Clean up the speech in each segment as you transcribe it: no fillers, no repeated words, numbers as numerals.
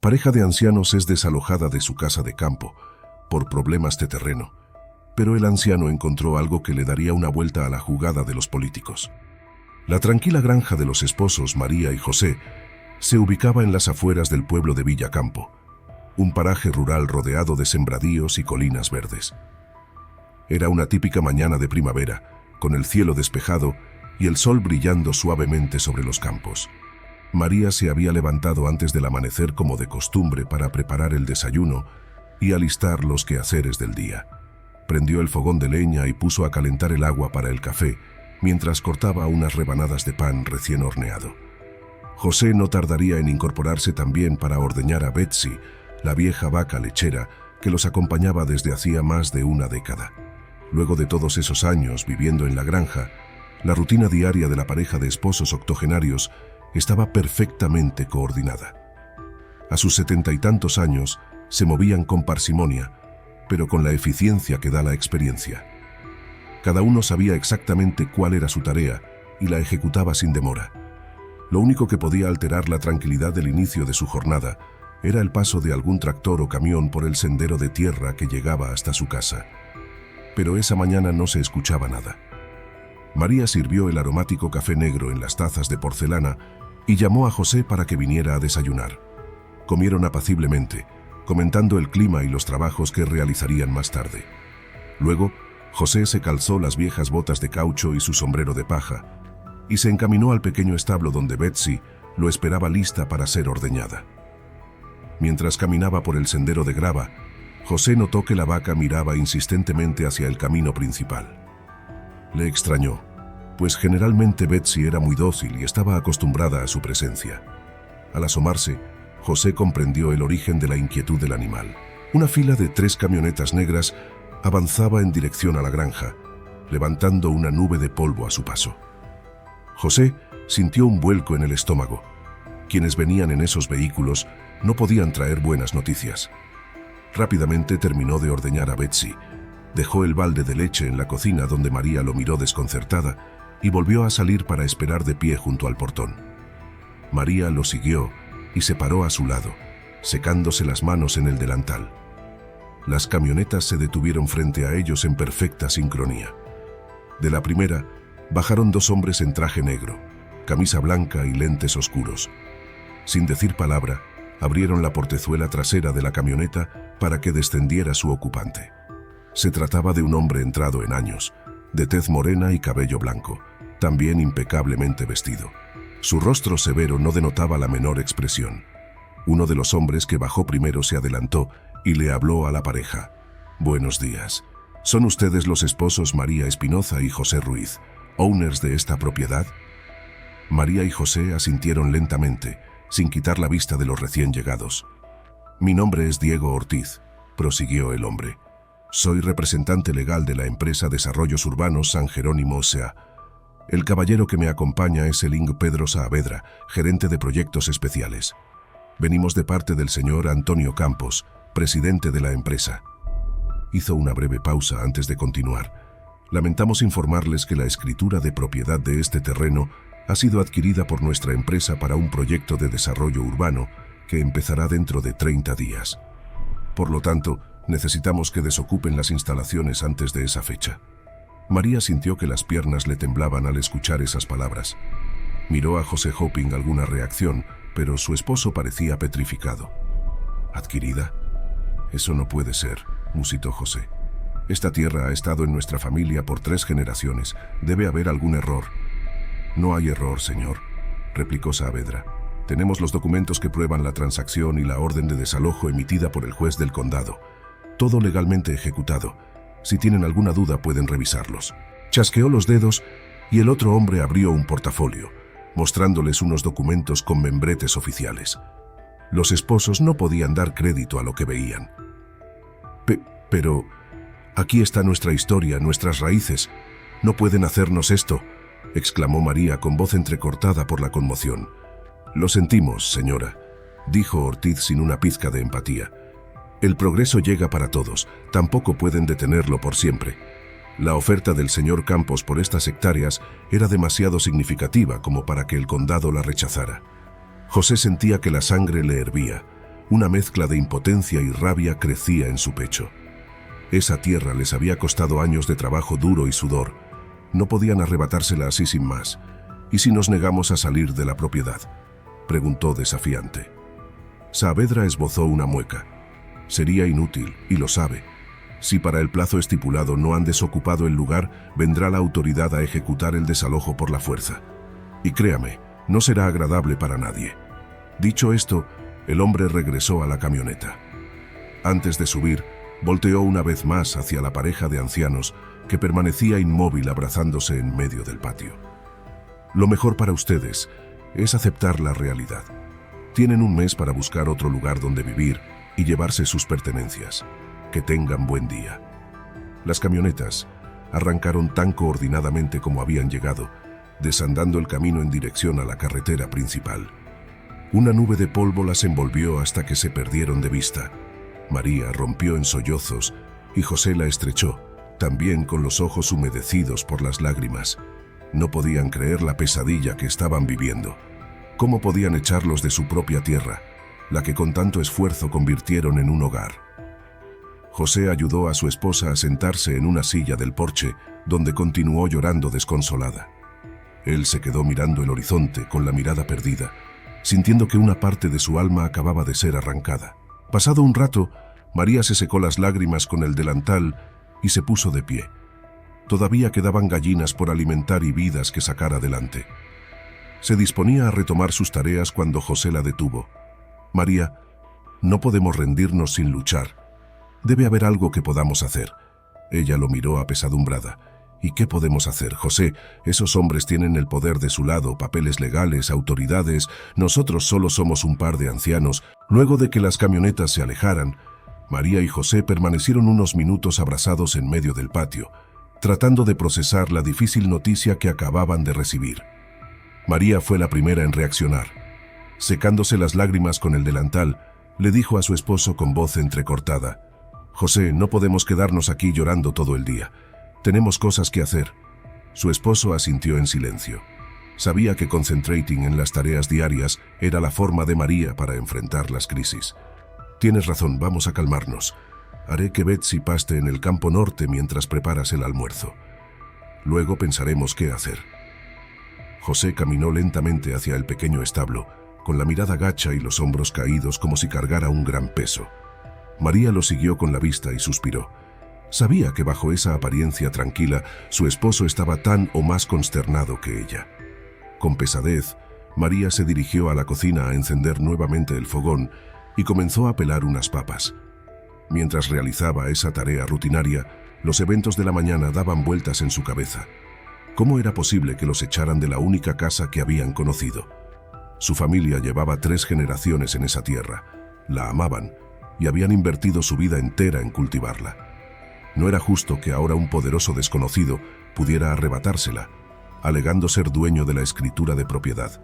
Pareja de ancianos es desalojada de su casa de campo por problemas de terreno, pero el anciano encontró algo que le daría una vuelta a la jugada de los políticos. La tranquila granja de los esposos María y José se ubicaba en las afueras del pueblo de Villacampo, un paraje rural rodeado de sembradíos y colinas verdes. Era una típica mañana de primavera, con el cielo despejado y el sol brillando suavemente sobre los campos. María se había levantado antes del amanecer como de costumbre para preparar el desayuno y alistar los quehaceres del día. Prendió el fogón de leña y puso a calentar el agua para el café, mientras cortaba unas rebanadas de pan recién horneado. José no tardaría en incorporarse también para ordeñar a Betsy, la vieja vaca lechera que los acompañaba desde hacía más de una década. Luego de todos esos años viviendo en la granja, la rutina diaria de la pareja de esposos octogenarios estaba perfectamente coordinada. A sus 70 y tantos años se movían con parsimonia, pero con la eficiencia que da la experiencia. Cada uno sabía exactamente cuál era su tarea y la ejecutaba sin demora. Lo único que podía alterar la tranquilidad del inicio de su jornada era el paso de algún tractor o camión por el sendero de tierra que llegaba hasta su casa. Pero esa mañana no se escuchaba nada. María sirvió el aromático café negro en las tazas de porcelana y llamó a José para que viniera a desayunar. Comieron apaciblemente, comentando el clima y los trabajos que realizarían más tarde. Luego, José se calzó las viejas botas de caucho y su sombrero de paja, y se encaminó al pequeño establo donde Betsy lo esperaba lista para ser ordeñada. Mientras caminaba por el sendero de grava, José notó que la vaca miraba insistentemente hacia el camino principal. Le extrañó, pues generalmente Betsy era muy dócil y estaba acostumbrada a su presencia. Al asomarse, José comprendió el origen de la inquietud del animal. Una fila de 3 camionetas negras avanzaba en dirección a la granja, levantando una nube de polvo a su paso. José sintió un vuelco en el estómago. Quienes venían en esos vehículos no podían traer buenas noticias. Rápidamente terminó de ordeñar a Betsy, dejó el balde de leche en la cocina donde María lo miró desconcertada y volvió a salir para esperar de pie junto al portón. María lo siguió y se paró a su lado, secándose las manos en el delantal. Las camionetas se detuvieron frente a ellos en perfecta sincronía. De la primera, bajaron 2 hombres en traje negro, camisa blanca y lentes oscuros. Sin decir palabra, abrieron la portezuela trasera de la camioneta para que descendiera su ocupante. Se trataba de un hombre entrado en años, de tez morena y cabello blanco, también impecablemente vestido. Su rostro severo no denotaba la menor expresión. Uno de los hombres que bajó primero se adelantó y le habló a la pareja. «Buenos días. ¿Son ustedes los esposos María Espinoza y José Ruiz, owners de esta propiedad?» María y José asintieron lentamente, sin quitar la vista de los recién llegados. «Mi nombre es Diego Ortiz», prosiguió el hombre. «Soy representante legal de la empresa Desarrollos Urbanos San Jerónimo S.A. El caballero que me acompaña es el Ing. Pedro Saavedra, gerente de proyectos especiales. Venimos de parte del señor Antonio Campos, presidente de la empresa». Hizo una breve pausa antes de continuar. «Lamentamos informarles que la escritura de propiedad de este terreno ha sido adquirida por nuestra empresa para un proyecto de desarrollo urbano que empezará dentro de 30 días. Por lo tanto, necesitamos que desocupen las instalaciones antes de esa fecha». María sintió que las piernas le temblaban al escuchar esas palabras. Miró a José hoping alguna reacción, pero su esposo parecía petrificado. «¿Adquirida? Eso no puede ser», musitó José. «Esta tierra ha estado en nuestra familia por 3 generaciones. Debe haber algún error». «No hay error, señor», replicó Saavedra. «Tenemos los documentos que prueban la transacción y la orden de desalojo emitida por el juez del condado. Todo legalmente ejecutado. Si tienen alguna duda pueden revisarlos». Chasqueó los dedos y el otro hombre abrió un portafolio, mostrándoles unos documentos con membretes oficiales. Los esposos no podían dar crédito a lo que veían. Pero aquí está nuestra historia, nuestras raíces. No pueden hacernos esto», exclamó María con voz entrecortada por la conmoción. «Lo sentimos, señora», dijo Ortiz sin una pizca de empatía. «El progreso llega para todos, tampoco pueden detenerlo por siempre. La oferta del señor Campos por estas hectáreas era demasiado significativa como para que el condado la rechazara». José sentía que la sangre le hervía. Una mezcla de impotencia y rabia crecía en su pecho. Esa tierra les había costado años de trabajo duro y sudor. No podían arrebatársela así sin más. ¿Y si nos negamos a salir de la propiedad?, preguntó desafiante. Saavedra esbozó una mueca. Sería inútil, y lo sabe. Si para el plazo estipulado no han desocupado el lugar, vendrá la autoridad a ejecutar el desalojo por la fuerza. Y créame, no será agradable para nadie. Dicho esto, el hombre regresó a la camioneta. Antes de subir, volteó una vez más hacia la pareja de ancianos que permanecía inmóvil abrazándose en medio del patio. Lo mejor para ustedes es aceptar la realidad. Tienen un mes para buscar otro lugar donde vivir y llevarse sus pertenencias. Que tengan buen día. Las camionetas arrancaron tan coordinadamente como habían llegado, desandando el camino en dirección a la carretera principal. Una nube de polvo las envolvió hasta que se perdieron de vista. María rompió en sollozos y José la estrechó, también con los ojos humedecidos por las lágrimas. No podían creer la pesadilla que estaban viviendo. ¿Cómo podían echarlos de su propia tierra, la que con tanto esfuerzo convirtieron en un hogar? José ayudó a su esposa a sentarse en una silla del porche, donde continuó llorando desconsolada. Él se quedó mirando el horizonte con la mirada perdida, sintiendo que una parte de su alma acababa de ser arrancada. Pasado un rato, María se secó las lágrimas con el delantal y se puso de pie. Todavía quedaban gallinas por alimentar y vidas que sacar adelante. Se disponía a retomar sus tareas cuando José la detuvo. María, no podemos rendirnos sin luchar. Debe haber algo que podamos hacer. Ella lo miró apesadumbrada. ¿Y qué podemos hacer, José? Esos hombres tienen el poder de su lado, papeles legales, autoridades. Nosotros solo somos un par de ancianos. Luego de que las camionetas se alejaran, María y José permanecieron unos minutos abrazados en medio del patio, tratando de procesar la difícil noticia que acababan de recibir. María fue la primera en reaccionar. Secándose las lágrimas con el delantal, le dijo a su esposo con voz entrecortada: «José, no podemos quedarnos aquí llorando todo el día. Tenemos cosas que hacer». Su esposo asintió en silencio. Sabía que concentrating en las tareas diarias era la forma de María para enfrentar las crisis. «Tienes razón, vamos a calmarnos. Haré que Betsy paste en el campo norte mientras preparas el almuerzo. Luego pensaremos qué hacer». José caminó lentamente hacia el pequeño establo, con la mirada gacha y los hombros caídos como si cargara un gran peso. María lo siguió con la vista y suspiró. Sabía que bajo esa apariencia tranquila, su esposo estaba tan o más consternado que ella. Con pesadez, María se dirigió a la cocina a encender nuevamente el fogón y comenzó a pelar unas papas. Mientras realizaba esa tarea rutinaria, los eventos de la mañana daban vueltas en su cabeza. ¿Cómo era posible que los echaran de la única casa que habían conocido? Su familia llevaba 3 generaciones en esa tierra, la amaban y habían invertido su vida entera en cultivarla. No era justo que ahora un poderoso desconocido pudiera arrebatársela, alegando ser dueño de la escritura de propiedad.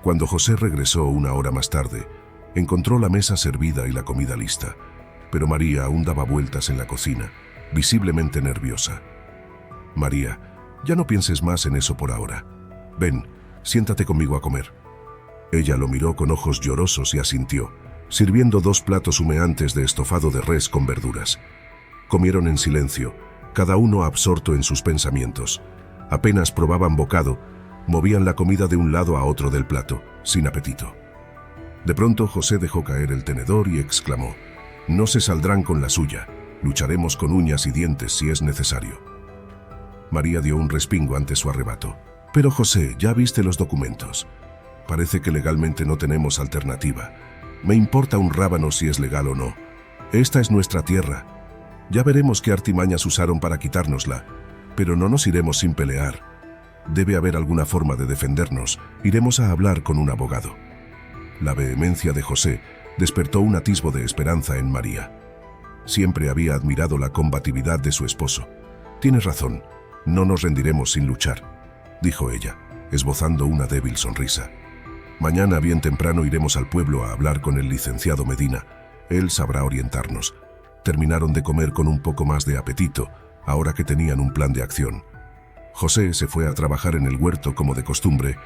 Cuando José regresó una hora más tarde, encontró la mesa servida y la comida lista, pero María aún daba vueltas en la cocina, visiblemente nerviosa. «María, ya no pienses más en eso por ahora. Ven, siéntate conmigo a comer». Ella lo miró con ojos llorosos y asintió, sirviendo 2 platos humeantes de estofado de res con verduras. Comieron en silencio, cada uno absorto en sus pensamientos. Apenas probaban bocado, movían la comida de un lado a otro del plato, sin apetito. De pronto José dejó caer el tenedor y exclamó: «No se saldrán con la suya, lucharemos con uñas y dientes si es necesario». María dio un respingo ante su arrebato. «Pero José, ya viste los documentos. Parece que legalmente no tenemos alternativa. Me importa un rábano si es legal o no. Esta es nuestra tierra. Ya veremos qué artimañas usaron para quitárnosla, pero no nos iremos sin pelear. Debe haber alguna forma de defendernos. Iremos a hablar con un abogado». La vehemencia de José despertó un atisbo de esperanza en María. Siempre había admirado la combatividad de su esposo. «Tienes razón, no nos rendiremos sin luchar», dijo ella, esbozando una débil sonrisa. «Mañana bien temprano iremos al pueblo a hablar con el licenciado Medina. Él sabrá orientarnos». Terminaron de comer con un poco más de apetito, ahora que tenían un plan de acción. José se fue a trabajar en el huerto como de costumbre,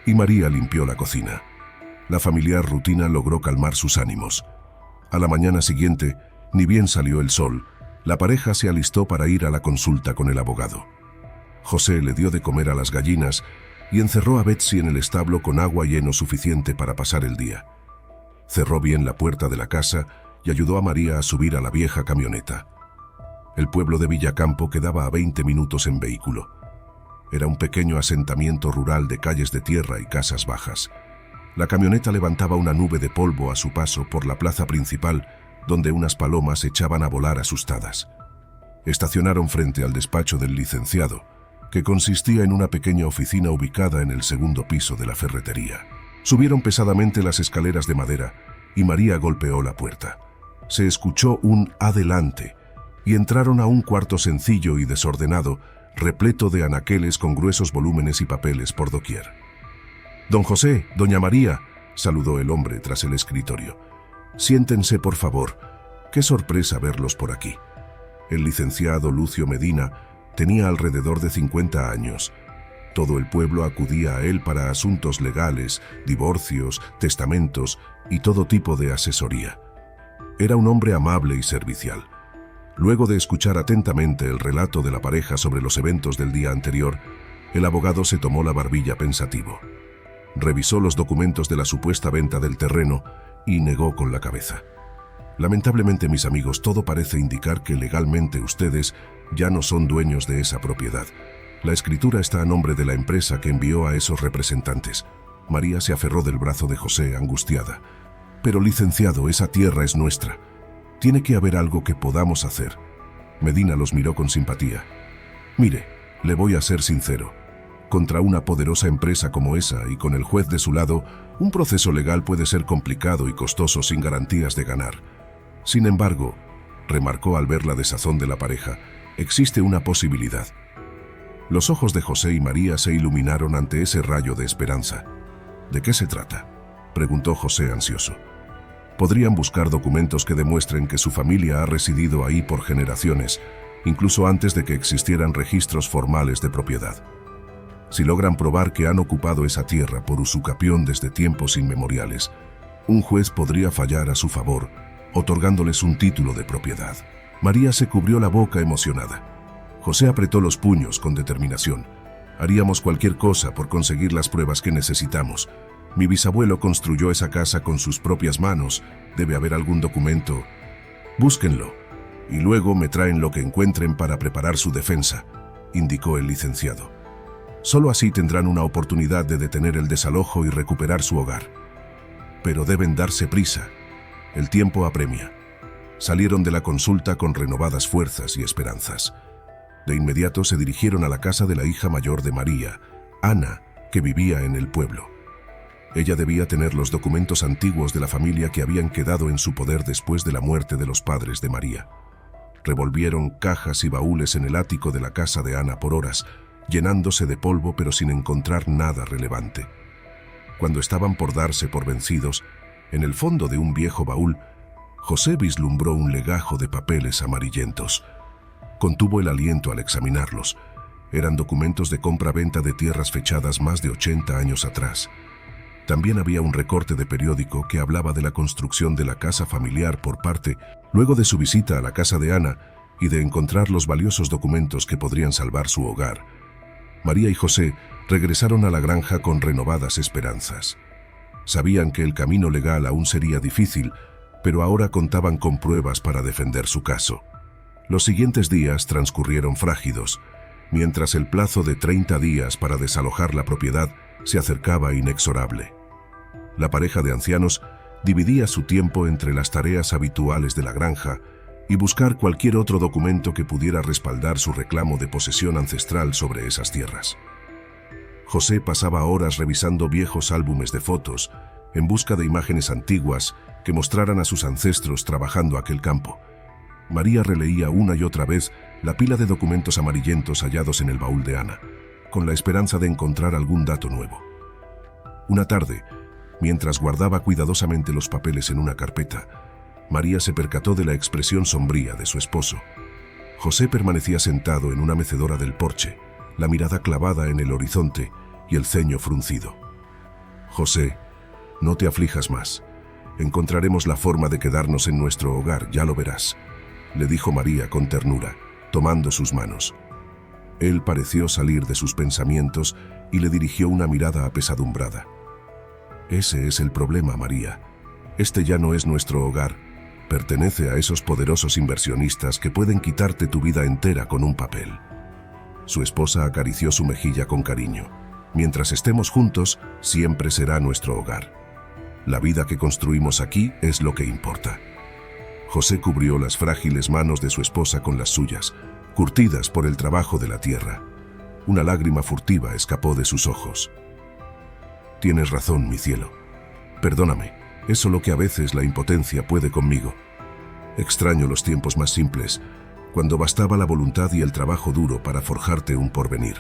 y María limpió la cocina. La familiar rutina logró calmar sus ánimos. A la mañana siguiente, ni bien salió el sol, la pareja se alistó para ir a la consulta con el abogado. José le dio de comer a las gallinas y encerró a Betsy en el establo con agua y heno suficiente para pasar el día. Cerró bien la puerta de la casa y ayudó a María a subir a la vieja camioneta. El pueblo de Villacampo quedaba a 20 minutos en vehículo. Era un pequeño asentamiento rural de calles de tierra y casas bajas. La camioneta levantaba una nube de polvo a su paso por la plaza principal, donde unas palomas echaban a volar asustadas. Estacionaron frente al despacho del licenciado, que consistía en una pequeña oficina ubicada en el segundo piso de la ferretería. Subieron pesadamente las escaleras de madera y María golpeó la puerta. Se escuchó un «adelante» y entraron a un cuarto sencillo y desordenado, repleto de anaqueles con gruesos volúmenes y papeles por doquier. «Don José, doña María», saludó el hombre tras el escritorio. «Siéntense, por favor. Qué sorpresa verlos por aquí». El licenciado Lucio Medina tenía alrededor de 50 años. Todo el pueblo acudía a él para asuntos legales, divorcios, testamentos y todo tipo de asesoría. Era un hombre amable y servicial. Luego de escuchar atentamente el relato de la pareja sobre los eventos del día anterior, el abogado se tomó la barbilla pensativo. Revisó los documentos de la supuesta venta del terreno y negó con la cabeza. Lamentablemente, mis amigos, todo parece indicar que legalmente ustedes ya no son dueños de esa propiedad. La escritura está a nombre de la empresa que envió a esos representantes. María se aferró del brazo de José, angustiada. Pero, licenciado, esa tierra es nuestra. Tiene que haber algo que podamos hacer. Medina los miró con simpatía. Mire, le voy a ser sincero. Contra una poderosa empresa como esa y con el juez de su lado, un proceso legal puede ser complicado y costoso sin garantías de ganar. Sin embargo, remarcó al ver la desazón de la pareja, existe una posibilidad. Los ojos de José y María se iluminaron ante ese rayo de esperanza. ¿De qué se trata?, preguntó José ansioso. Podrían buscar documentos que demuestren que su familia ha residido ahí por generaciones, incluso antes de que existieran registros formales de propiedad. Si logran probar que han ocupado esa tierra por usucapión desde tiempos inmemoriales, un juez podría fallar a su favor, otorgándoles un título de propiedad. María se cubrió la boca emocionada. José apretó los puños con determinación. Haríamos cualquier cosa por conseguir las pruebas que necesitamos. Mi bisabuelo construyó esa casa con sus propias manos. Debe haber algún documento. Búsquenlo, y luego me traen lo que encuentren para preparar su defensa, indicó el licenciado. Solo así tendrán una oportunidad de detener el desalojo y recuperar su hogar. Pero deben darse prisa. El tiempo apremia. Salieron de la consulta con renovadas fuerzas y esperanzas. De inmediato se dirigieron a la casa de la hija mayor de María, Ana, que vivía en el pueblo. Ella debía tener los documentos antiguos de la familia que habían quedado en su poder después de la muerte de los padres de María. Revolvieron cajas y baúles en el ático de la casa de Ana por horas, llenándose de polvo pero sin encontrar nada relevante. Cuando estaban por darse por vencidos, en el fondo de un viejo baúl, José vislumbró un legajo de papeles amarillentos. Contuvo el aliento al examinarlos. Eran documentos de compra-venta de tierras fechadas más de 80 años atrás. También había un recorte de periódico que hablaba de la construcción de la casa familiar por parte, luego de su visita a la casa de Ana y de encontrar los valiosos documentos que podrían salvar su hogar. María y José regresaron a la granja con renovadas esperanzas. Sabían que el camino legal aún sería difícil, pero ahora contaban con pruebas para defender su caso. Los siguientes días transcurrieron frágidos, mientras el plazo de 30 días para desalojar la propiedad se acercaba inexorable. La pareja de ancianos dividía su tiempo entre las tareas habituales de la granja y buscar cualquier otro documento que pudiera respaldar su reclamo de posesión ancestral sobre esas tierras. José pasaba horas revisando viejos álbumes de fotos en busca de imágenes antiguas que mostraran a sus ancestros trabajando aquel campo. María releía una y otra vez la pila de documentos amarillentos hallados en el baúl de Ana, con la esperanza de encontrar algún dato nuevo. Una tarde, mientras guardaba cuidadosamente los papeles en una carpeta, María se percató de la expresión sombría de su esposo. José permanecía sentado en una mecedora del porche, la mirada clavada en el horizonte y el ceño fruncido. «José», No te aflijas más. Encontraremos la forma de quedarnos en nuestro hogar, ya lo verás, le dijo María con ternura, tomando sus manos. Él pareció salir de sus pensamientos y le dirigió una mirada apesadumbrada. Ese es el problema, María. Este ya no es nuestro hogar. Pertenece a esos poderosos inversionistas que pueden quitarte tu vida entera con un papel. Su esposa acarició su mejilla con cariño. Mientras estemos juntos, siempre será nuestro hogar. La vida que construimos aquí es lo que importa. José cubrió las frágiles manos de su esposa con las suyas, curtidas por el trabajo de la tierra. Una lágrima furtiva escapó de sus ojos. Tienes razón, mi cielo. Perdóname, es solo que a veces la impotencia puede conmigo. Extraño los tiempos más simples, cuando bastaba la voluntad y el trabajo duro para forjarte un porvenir.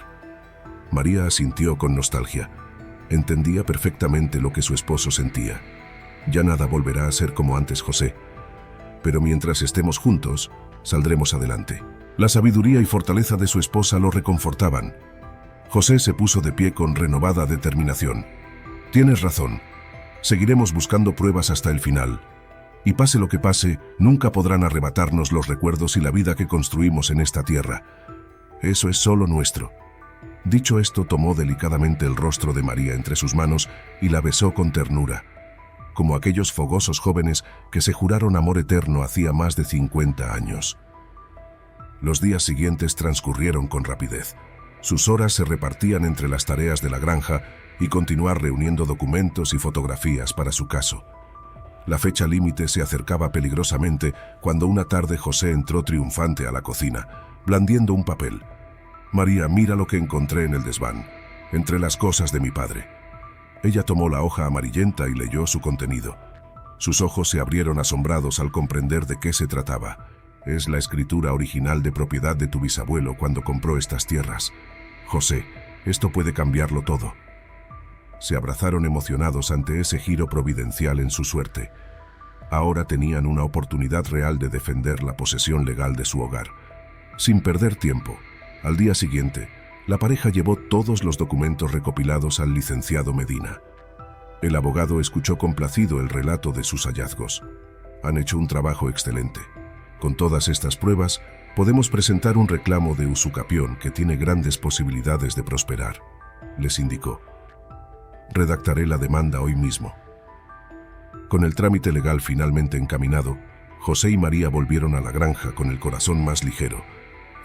María asintió con nostalgia. Entendía perfectamente lo que su esposo sentía. Ya nada volverá a ser como antes, José. Pero mientras estemos juntos, saldremos adelante. La sabiduría y fortaleza de su esposa lo reconfortaban. José se puso de pie con renovada determinación. Tienes razón. Seguiremos buscando pruebas hasta el final. Y pase lo que pase, nunca podrán arrebatarnos los recuerdos y la vida que construimos en esta tierra. Eso es solo nuestro. Dicho esto, tomó delicadamente el rostro de María entre sus manos y la besó con ternura, como aquellos fogosos jóvenes que se juraron amor eterno hacía más de 50 años. Los días siguientes transcurrieron con rapidez. Sus horas se repartían entre las tareas de la granja y continuar reuniendo documentos y fotografías para su caso. La fecha límite se acercaba peligrosamente cuando una tarde José entró triunfante a la cocina, blandiendo un papel. María, mira lo que encontré en el desván, entre las cosas de mi padre. Ella tomó la hoja amarillenta y leyó su contenido. Sus ojos se abrieron asombrados al comprender de qué se trataba. Es la escritura original de propiedad de tu bisabuelo cuando compró estas tierras. José, esto puede cambiarlo todo. Se abrazaron emocionados ante ese giro providencial en su suerte. Ahora tenían una oportunidad real de defender la posesión legal de su hogar. Sin perder tiempo, al día siguiente, la pareja llevó todos los documentos recopilados al licenciado Medina. El abogado escuchó complacido el relato de sus hallazgos. Han hecho un trabajo excelente. Con todas estas pruebas, podemos presentar un reclamo de usucapión que tiene grandes posibilidades de prosperar, les indicó. Redactaré la demanda hoy mismo. Con el trámite legal finalmente encaminado, José y María volvieron a la granja con el corazón más ligero.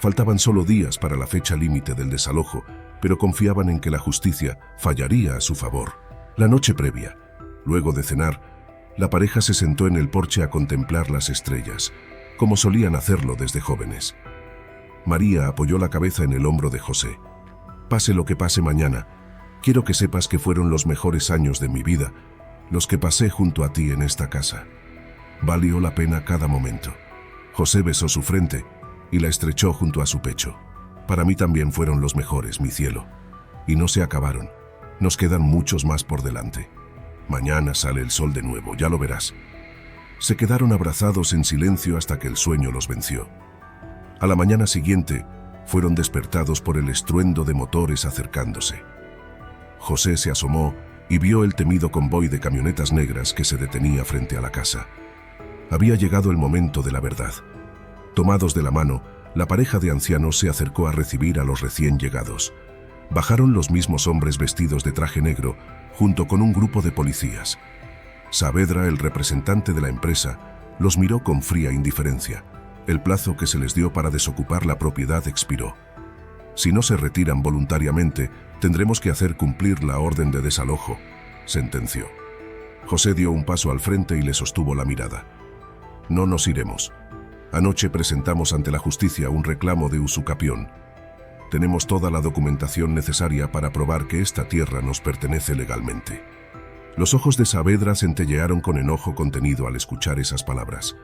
Faltaban solo días para la fecha límite del desalojo, pero confiaban en que la justicia fallaría a su favor. La noche previa, luego de cenar, la pareja se sentó en el porche a contemplar las estrellas, como solían hacerlo desde jóvenes. María apoyó la cabeza en el hombro de José. Pase lo que pase mañana, quiero que sepas que fueron los mejores años de mi vida, los que pasé junto a ti en esta casa. Valió la pena cada momento. José besó su frente y la estrechó junto a su pecho. Para mí también fueron los mejores, mi cielo. Y no se acabaron. Nos quedan muchos más por delante. Mañana sale el sol de nuevo, ya lo verás. Se quedaron abrazados en silencio hasta que el sueño los venció. A la mañana siguiente, fueron despertados por el estruendo de motores acercándose. José se asomó y vio el temido convoy de camionetas negras que se detenía frente a la casa. Había llegado el momento de la verdad. Tomados de la mano, la pareja de ancianos se acercó a recibir a los recién llegados. Bajaron los mismos hombres vestidos de traje negro, junto con un grupo de policías. Saavedra, el representante de la empresa, los miró con fría indiferencia. El plazo que se les dio para desocupar la propiedad expiró. Si no se retiran voluntariamente, tendremos que hacer cumplir la orden de desalojo, sentenció. José dio un paso al frente y le sostuvo la mirada. No nos iremos. Anoche presentamos ante la justicia un reclamo de usucapión. Tenemos toda la documentación necesaria para probar que esta tierra nos pertenece legalmente. Los ojos de Saavedra centellearon con enojo contenido al escuchar esas palabras.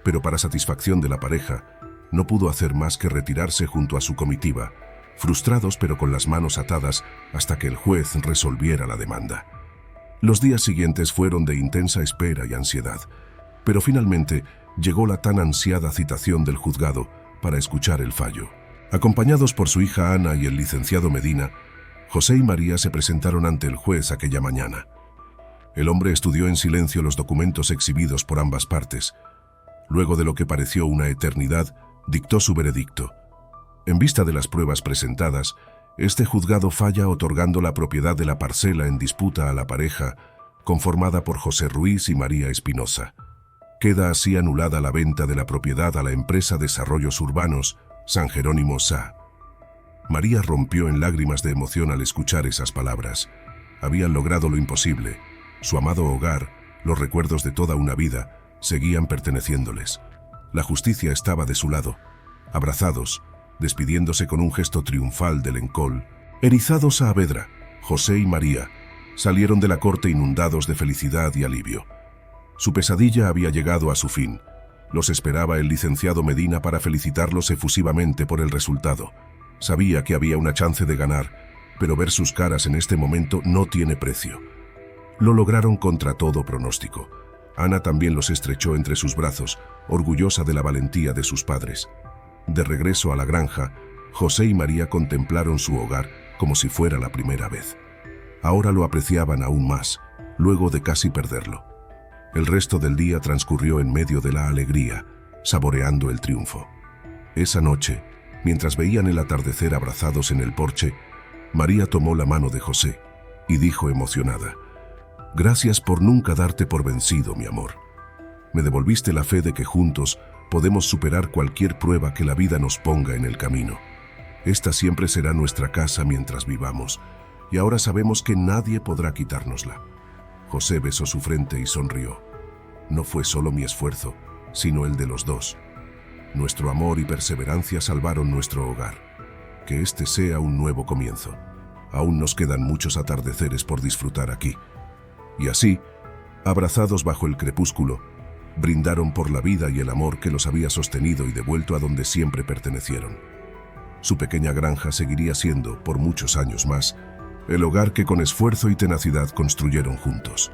Pero para satisfacción de la pareja, no pudo hacer más que retirarse junto a su comitiva, frustrados pero con las manos atadas hasta que el juez resolviera la demanda. Los días siguientes fueron de intensa espera y ansiedad, pero finalmente llegó la tan ansiada citación del juzgado para escuchar el fallo. Acompañados por su hija Ana y el licenciado Medina, José y María se presentaron ante el juez aquella mañana. El hombre estudió en silencio los documentos exhibidos por ambas partes. Luego de lo que pareció una eternidad, dictó su veredicto. En vista de las pruebas presentadas, este juzgado falla otorgando la propiedad de la parcela en disputa a la pareja, conformada por José Ruiz y María Espinosa. Queda así anulada la venta de la propiedad a la empresa Desarrollos Urbanos San Jerónimo S.A. María rompió en lágrimas de emoción al escuchar esas palabras. Habían logrado lo imposible. Su amado hogar, los recuerdos de toda una vida, seguían perteneciéndoles. La justicia estaba de su lado. Abrazados, despidiéndose con un gesto triunfal del Encol, erizados a Saavedra, José y María, salieron de la corte inundados de felicidad y alivio. Su pesadilla había llegado a su fin. Los esperaba el licenciado Medina para felicitarlos efusivamente por el resultado. Sabía que había una chance de ganar, pero ver sus caras en este momento no tiene precio. Lo lograron contra todo pronóstico. Ana también los estrechó entre sus brazos, orgullosa de la valentía de sus padres. De regreso a la granja, José y María contemplaron su hogar como si fuera la primera vez. Ahora lo apreciaban aún más, luego de casi perderlo. El resto del día transcurrió en medio de la alegría, saboreando el triunfo. Esa noche, mientras veían el atardecer abrazados en el porche, María tomó la mano de José y dijo emocionada: «Gracias por nunca darte por vencido, mi amor. Me devolviste la fe de que juntos podemos superar cualquier prueba que la vida nos ponga en el camino. Esta siempre será nuestra casa mientras vivamos, y ahora sabemos que nadie podrá quitárnosla». José besó su frente y sonrió. «No fue solo mi esfuerzo, sino el de los dos. Nuestro amor y perseverancia salvaron nuestro hogar. Que este sea un nuevo comienzo. Aún nos quedan muchos atardeceres por disfrutar aquí». Y así, abrazados bajo el crepúsculo, brindaron por la vida y el amor que los había sostenido y devuelto a donde siempre pertenecieron. Su pequeña granja seguiría siendo, por muchos años más, el hogar que con esfuerzo y tenacidad construyeron juntos.